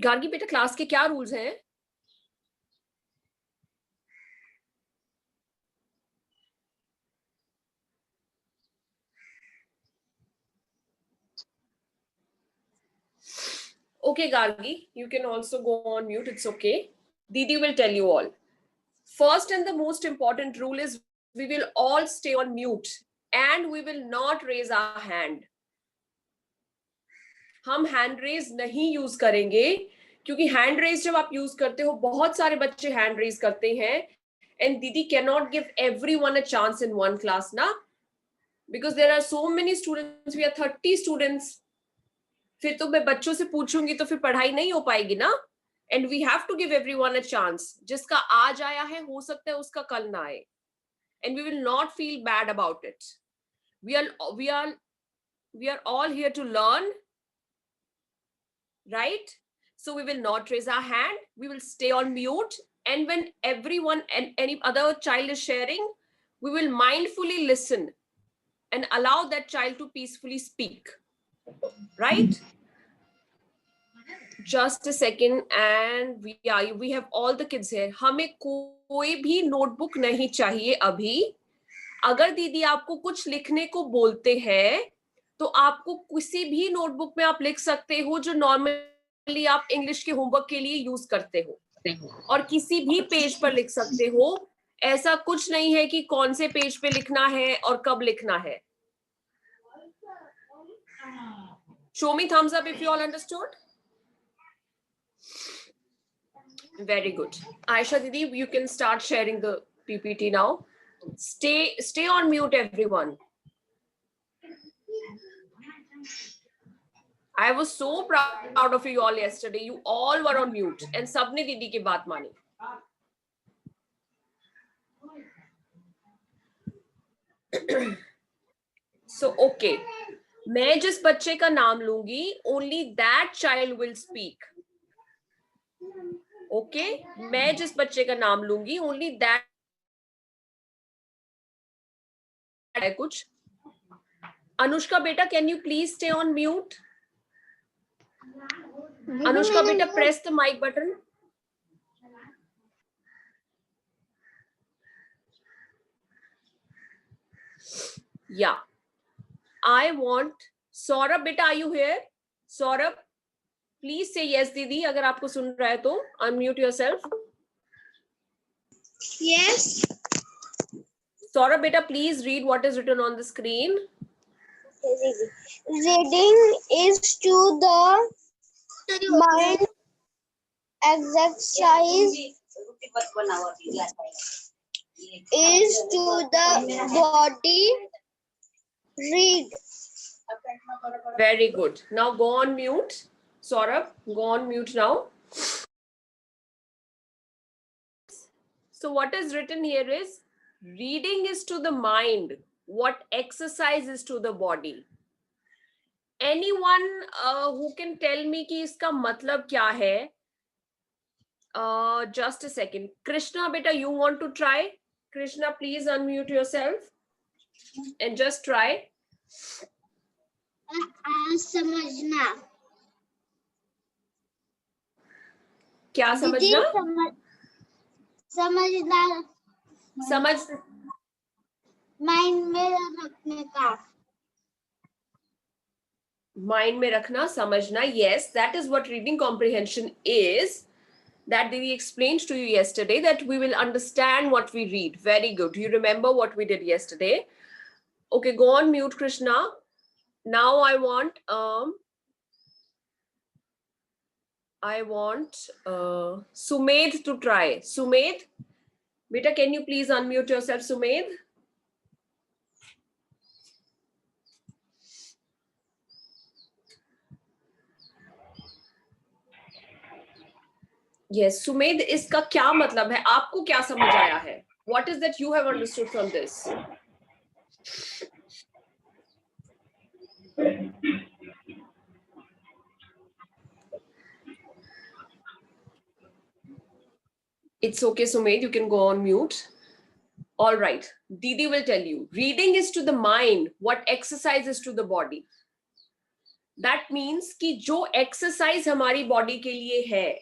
गार्गी बेटा क्लास के क्या रूल्स हैं? Okay, Gargi, you can also go on mute. It's okay. Didi will tell you all. First and the most important rule is we will all stay on mute and we will not raise our hand. हम hand raise नहीं use करेंगे क्योंकि hand raise जब आप use करते हो बहुत सारे बच्चे हैंड रेज करते हैं एंड दीदी can not give everyone a chance in one class ना, because there are so many students, we are 30 students. फिर तो मैं बच्चों से पूछूंगी तो फिर पढ़ाई नहीं हो पाएगी ना. And we have to give everyone a chance. जिसका आज आया है हो सकता है उसका कल ना आए, and we will not feel bad about it. We are all here to learn, right? So we will not raise our hand, we will stay on mute, and when everyone and any other child is sharing, we will mindfully listen and allow that child to peacefully speak, right? Just a second, and we have all the kids here. हमें कोई भी notebook नहीं चाहिए अभी. अगर दीदी आपको कुछ लिखने को बोलते हैं तो आपको किसी भी नोटबुक में आप लिख सकते हो जो नॉर्मली आप इंग्लिश के होमवर्क के लिए यूज करते हो, और किसी भी पेज पर लिख सकते हो. ऐसा कुछ नहीं है कि कौन से पेज पे लिखना है और कब लिखना है. Show me thumbs up if you all understood. Very good. Aisha Didi, you can start sharing the PPT now. Stay on mute, everyone. I was so proud of you all yesterday. You all were on mute and सबने दीदी की बात मानी. So okay, मैं जिस बच्चे का नाम लूंगी only that child will speak. Okay, मैं जिस बच्चे का नाम लूंगी only that. कुछ अनुष्का बेटा, can you please stay on mute? Anushka beta, press the mic button. Yeah, I want Saurabh beta, are you here? Saurabh, please say yes दीदी अगर आपको सुन रहा है तो. Unmute yourself. Yes. Saurabh beta, please read what is written on the screen. Reading is to the mind, exercise is to the body. Read. Very good. Now go on mute. Saurabh, go on mute now. So what is written here is reading is to the mind what exercise is to the body. Anyone who can tell me कि इसका मतलब क्या है? Just a second. Krishna beta, you want to try? Krishna, please unmute yourself and just try. समझना. क्या समझना? समझना. समझ माइंड में रखने का. माइंड में रखना, समझना. Yes, that is what reading comprehension is. That Didi explained to you yesterday, that we will understand what we read. Very good. You remember what we did yesterday. Okay, go on mute, Krishna. Now I want Sumedh to try. Sumedh, beta, can you please unmute yourself, Sumedh? Yes, Sumedh, इसका क्या मतलब है? आपको क्या समझ आया है? What is that you have understood from this? It's okay, Sumedh, you can go on mute. All right, Didi will tell you. Reading is to the mind what exercise is to the body. That means कि जो exercise हमारी body के लिए है,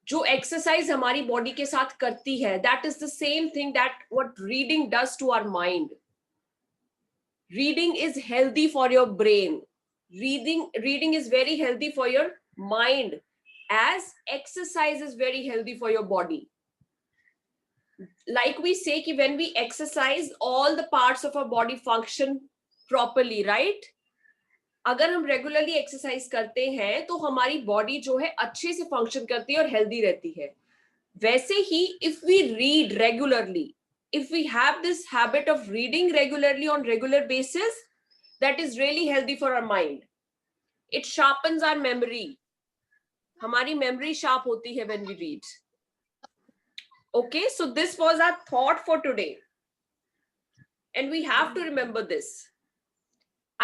जो exercise हमारी body के साथ करती है, that is the same thing that what reading does to our mind. Reading is healthy for your brain. Reading is very healthy for your mind, as exercise is very healthy for your body. Like we say कि when we exercise, all the parts of our body function properly, right? अगर हम regularly exercise करते हैं तो हमारी body जो है अच्छे से फंक्शन करती है और हेल्दी रहती है. वैसे ही if we read regularly, if we have this habit of reading regularly on regular basis, that is really healthy for our mind. It sharpens our memory. Hamari memory sharp hoti hai when we read. Okay, so this was our thought for today, and we have to remember this.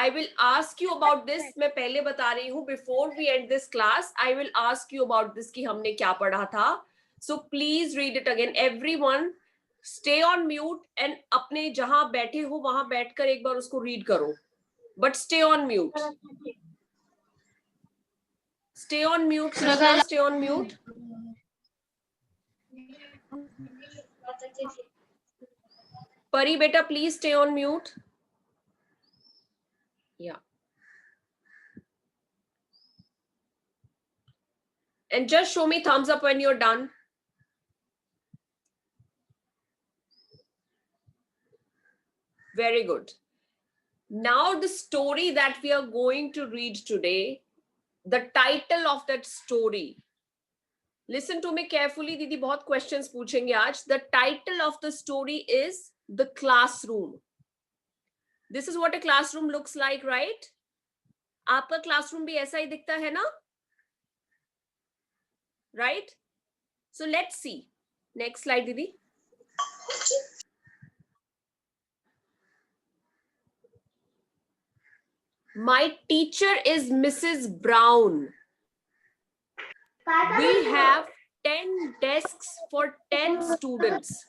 I will ask you about this. मैं पहले बता रही हूँ, before we end this class I will ask you about this कि हमने क्या पढ़ा था. So please read it again. Everyone stay on mute and अपने जहां बैठे हो वहां बैठकर एक बार उसको रीड करो, but stay on mute. Stay on mute, Krishna, stay on mute. Pari beta, please stay on mute. Yeah. And just show me thumbs up when you're done. Very good. Now the story that we are going to read today, the title of that story. Listen to me carefully, दीदी बहुत questions पूछेंगे आज. The title of the story is The Classroom. This is what a classroom looks like, right? आपका classroom भी ऐसा ही दिखता है ना? Right? So let's see. Next slide, दीदी. My teacher is Mrs. Brown. We have 10 desks for 10 students.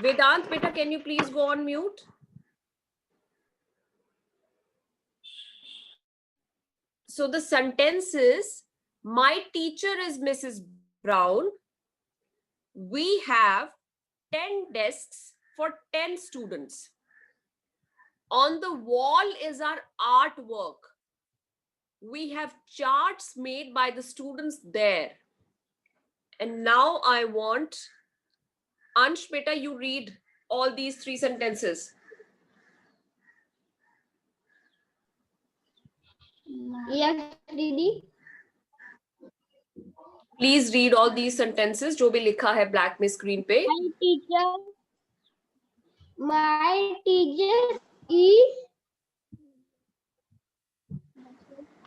Vedant, beta, can you please go on mute? So the sentence is, my teacher is Mrs. Brown. We have 10 desks for 10 students. On the wall is our artwork. We have charts made by the students there. And now I want Ansh, beta, you read all these 3 sentences. Yes, Didi. Please read all these sentences जो भी लिखा है black में screen पे. My teacher is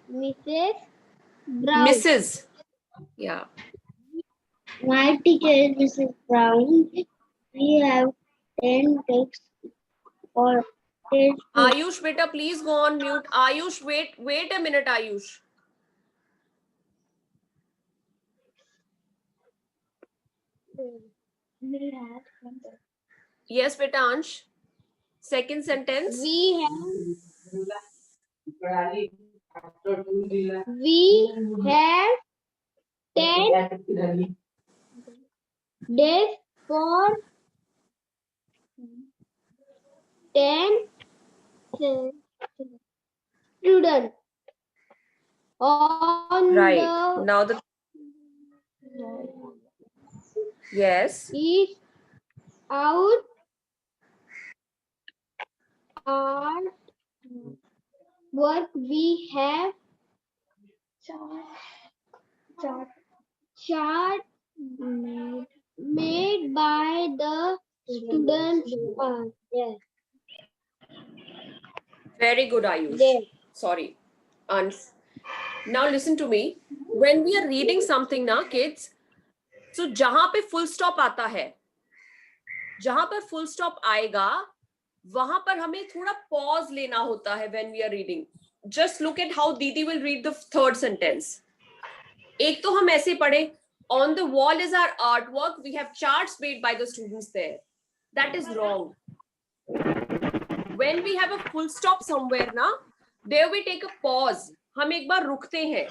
Mrs. Brown. Mrs. Yeah. My teacher is Mrs. Brown. We have 10 desks for 10. Ayush, beta, please go on mute. Ayush, wait a minute, Ayush. Yes, beta, Ansh. Second sentence. We have 10 desks for 10 students. On Right. Now the yes. Is out art work we have chart made by the students. Yes. Very good, Ayush. There. Sorry, Ansh. Now listen to me. When we are reading something ना kids, so जहां पे full stop आता है, जहां पर full stop आएगा, वहां पर हमें थोड़ा pause लेना होता है when we are reading. Just look at how Didi will read the third sentence. एक तो हम ऐसे पढ़े, on the wall is our artwork. We have charts made by the students there. That is wrong. when we have a full stop somewhere ना, there we take a pause. हम एक बार रुकते हैं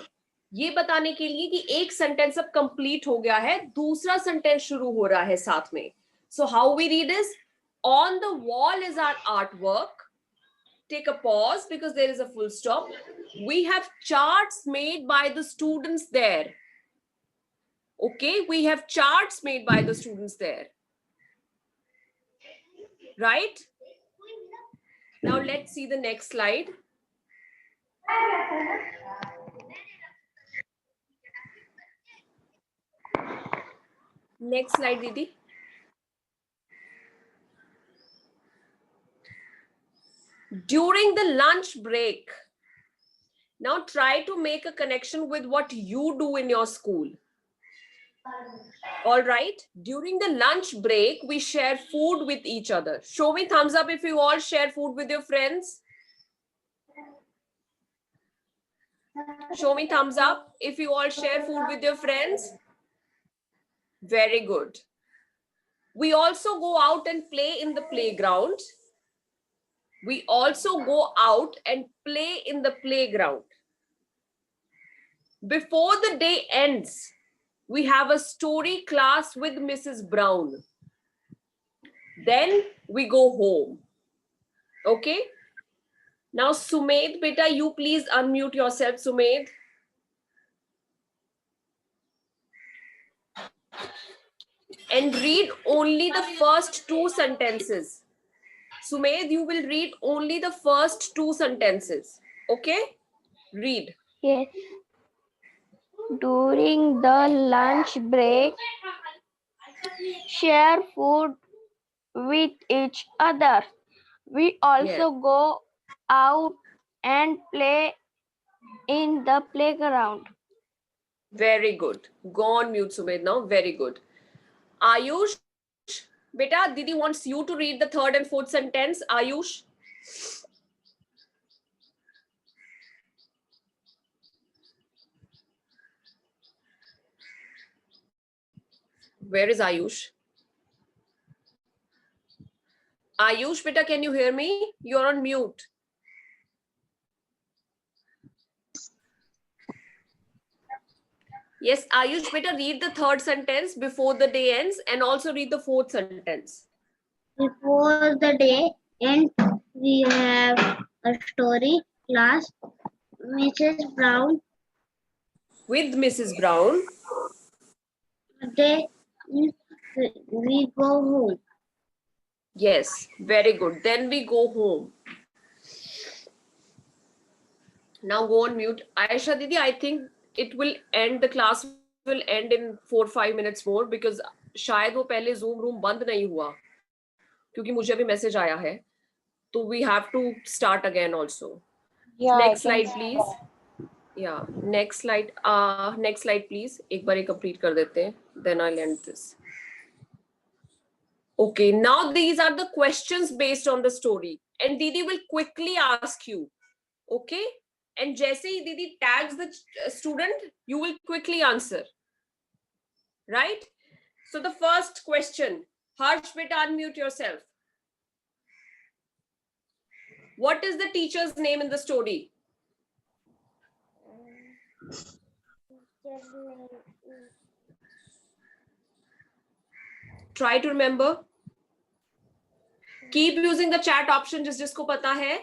ये बताने के लिए कि एक सेंटेंस अब कंप्लीट हो गया है, दूसरा सेंटेंस शुरू हो रहा है साथ में. So how we read is, on the wall is our artwork. Take a pause because there is a full stop. We have charts made by the students there. Okay, we have charts made by the students there. Right? Now let's see the next slide. Next slide, Didi. During the lunch break. Now try to make a connection with what you do in your school. All right. During the lunch break, we share food with each other. Show me thumbs up if you all share food with your friends. Show me thumbs up if you all share food with your friends. Very good. We also go out and play in the playground. We also go out and play in the playground. Before the day ends, we have a story class with Mrs. Brown. Then we go home. Okay? Now, Sumed, beta, you please unmute yourself, Sumed. And read only the first two sentences. Sumed, you will read only the first two sentences. Okay? Read. Yes. During the lunch break, share food with each other. We also go out and play in the playground. Very good. Go on mute, Sumed, now. Very good. Ayush, beta, Didi wants you to read the third and fourth sentence. Ayush. Where is Ayush? Ayush, beta, can you hear me? You're on mute. Yes, Ayush, beta, read the third sentence before the day ends and also read the fourth sentence. Before the day ends, we have a story class, Mrs. Brown. With Mrs. Brown. Then we go home. Yes, very good. Then we go home. Now go on mute. Aisha Didi, I think it will end, the class will end in 4-5 minutes more because शायद वो पहले Zoom room बंद नहीं हुआ क्योंकि मुझे अभी message आया है तो we have to start again also. Yeah, next slide please. Yeah, next slide. Next slide please. एक बार ये complete कर देते हैं. Then I'll end this. Okay, now these are the questions based on the story and Didi will quickly ask you. Okay? And जैसे ही Didi tags the student, you will quickly answer. Right? So the first question, Harsh, beta, unmute yourself. What is the teacher's name in the story? Try to remember. Keep using the chat option जिसको पता है.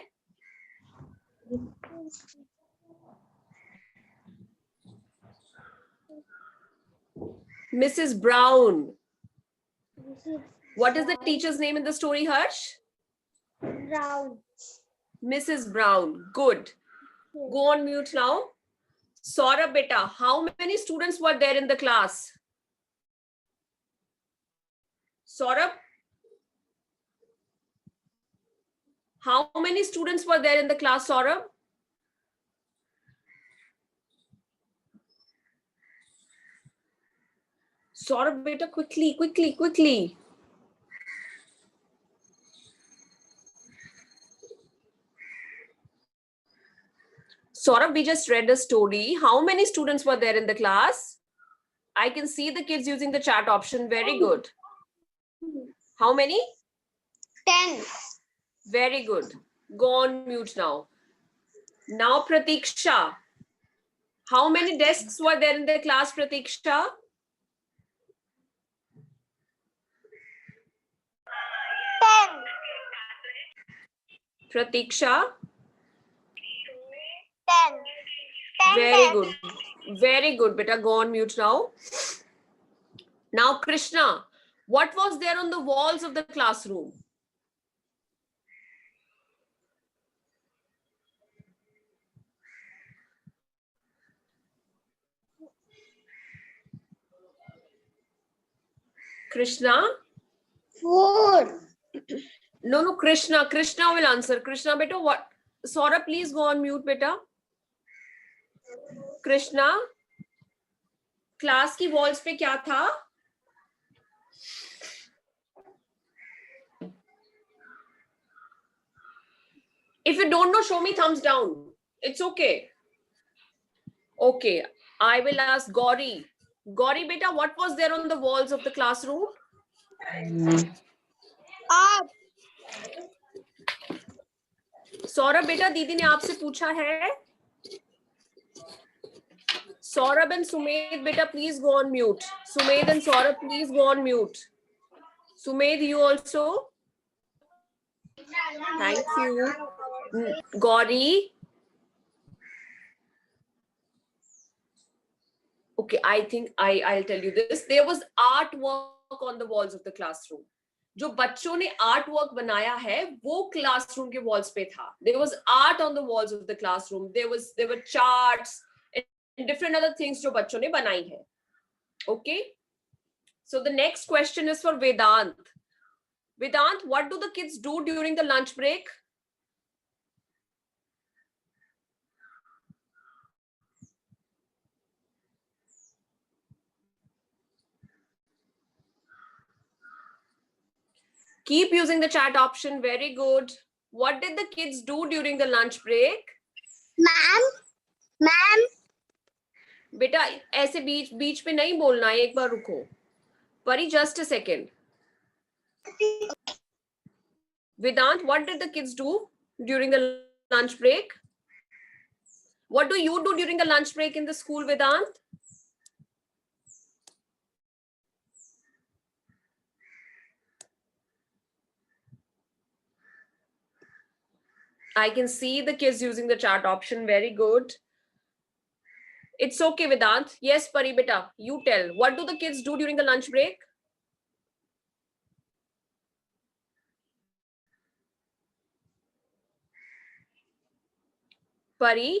Mrs. Brown. What is the teacher's name in the story, Harsh? Brown. Mrs. Brown. Good. Go on mute now. Saurabh beta, how many students were there in the class? Saurabh? How many students were there in the class, Saurabh? Saurabh beta, quickly, quickly, quickly. Saurabh, we just read a story. How many students were there in the class? I can see the kids using the chat option. Very good. How many? 10. Very good. Go on mute now. Now, Pratiksha. How many desks were there in the class, Pratiksha? 10. Pratiksha. 10. Very good. Very good, beta. Go on mute now. Now, Krishna, what was there on the walls of the classroom? Krishna? 4. No, Krishna. Krishna will answer. Krishna, beta, what? Saurabh, please go on mute, beta. Krishna, class की walls पे क्या था? If you don't know, show me thumbs down. It's okay. Okay, I will ask Gauri. Gauri, beta, what was there on the walls of the classroom? Up. Saurabh बेटा, दीदी ने आपसे पूछा है. Saurabh and Sumed, beta, please go on mute. Sumed and Saurabh, please go on mute. Sumed, you also. Thank you. Gauri. Okay, I think I'll tell you this. There was artwork on the walls of the classroom. जो बच्चों ने art work बनाया है वो classroom के walls पे था. There was art on the walls of the classroom. There were charts and different other things जो बच्चों ने बनाई है. Okay. So the next question is for Vedant. Vedant, what do the kids do during the lunch break? Keep using the chat option. Very good. What did the kids do during the lunch break? Ma'am. बेटा ऐसे बीच पे नहीं बोलना है, एक बार रुको. Pari, just a second. Vedant, what did the kids do during the lunch break? What do you do during the lunch break in the school, Vedant? I can see the kids using the chat option. Very good. It's okay, Vedant. Yes, Pari, beta, you tell. What do the kids do during the lunch break? Pari?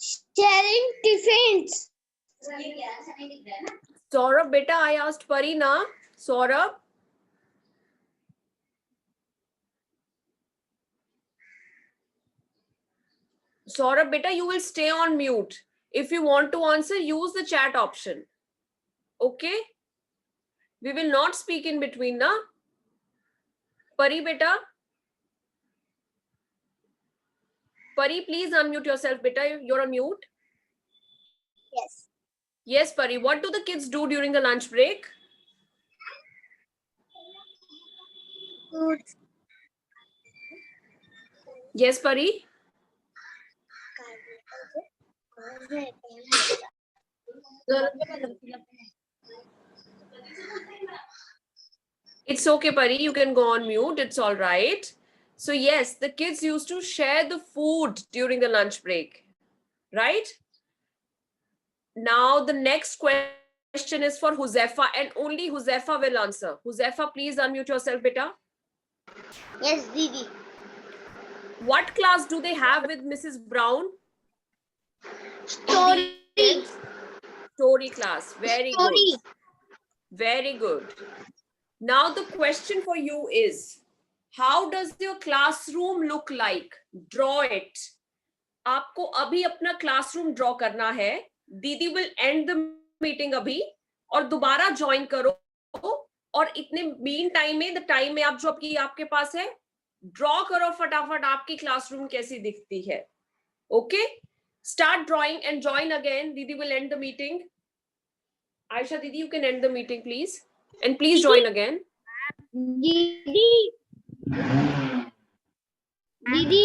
Sharing tiffins. Saurabh, beta, I asked Pari na. Saurabh? Saurabh, beta, you will stay on mute. If you want to answer, use the chat option. Okay? We will not speak in between, na? Pari, beta? Pari, please unmute yourself, beta. You're on mute. Yes. Yes, Pari. What do the kids do during the lunch break? Food. Yes, Pari. It's okay, Pari. You can go on mute. It's all right. So yes, the kids used to share the food during the lunch break, right? Now the next question is for Huzefa, and only Huzefa will answer. Huzefa, please unmute yourself, beta. Yes, Didi. What class do they have with Mrs. Brown? Story. Story class. Very Story. good. Very good. Now the question for you is, how does your classroom look like? Draw it. आपको अभी अपना classroom draw करना है. दीदी will end the meeting अभी और दोबारा join करो और इतने mean time में, the time में आप जो आपके पास है, draw करो फटाफट आपकी classroom कैसी दिखती है. Okay? Start drawing and join again. Didi will end the meeting. Aisha Didi, you can end the meeting, please. And please join again. दीदी दीदी